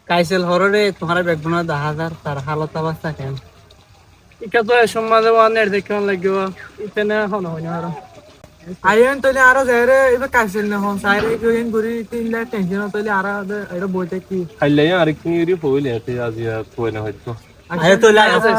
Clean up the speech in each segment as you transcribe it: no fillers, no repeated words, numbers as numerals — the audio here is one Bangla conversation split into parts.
কাইসেল হররে তোমার বেগুনা 10,000 তার হালত অবস্থা কেন ইকা তো সমাজে ওয়ানের দেখিও লাগিব ইতেনে হন হয় না আর আইন তলে আরো যাইরে এবে কাইসেল না হন সাইরে কইন গুরি 3 লাখ টেনশন তলে আরো এর বইতে কি খাইলে আর কি রি হইলে আজি আর কই না হয়তো আরে তলে আছে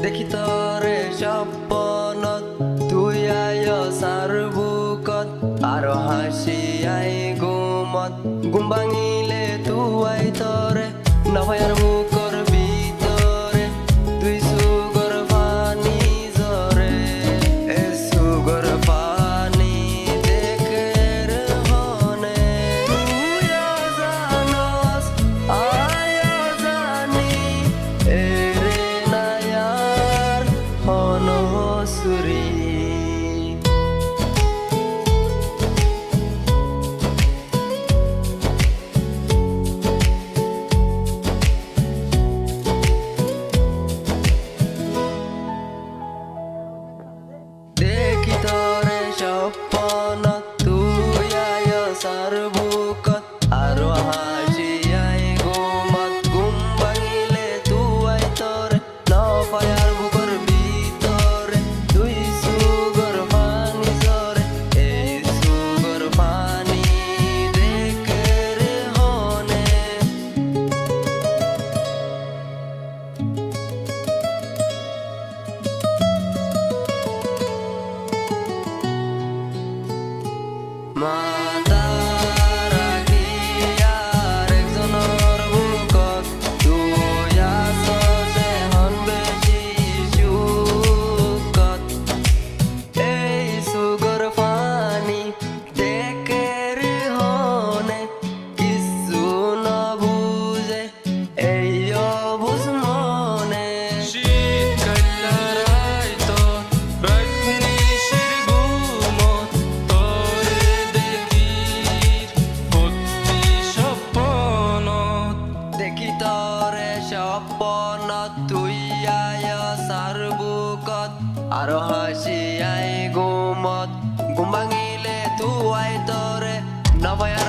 দেখি তরে স্বপ্নত তুই আয় সারবুকত আরো হাসি আই গুমত গুম ভাঙিলে তুই তরে নভয়ার বুকর ভিতরে তুই সুগর পানি জরে এ সুগর পানি দেখের হনে তুই জানস আয় জানি এরে নায়ার হনসুরি দেখি তরে স্বপ্ন তুই আয় সারবুকত আরো হাসি আই গুমত গুম ভাঙিলে তুই তরে নফায়ার বুকর ভিতরে তুই সুগর পানি জরে এই সুগর পানি দেখে রে হনে মাতা রাখি আর একজনের বুকত তুই আসছ হন বেশি সুখত এই সুগর পানি দেখের হনে কিছু না বুঝে এই অবুঝ মনে দেখি তরে স্বপ্ন তুই আয় সারবুকত আরো হাসি আই গুমত গুম ভাঙিলে তুই তরে নভয়া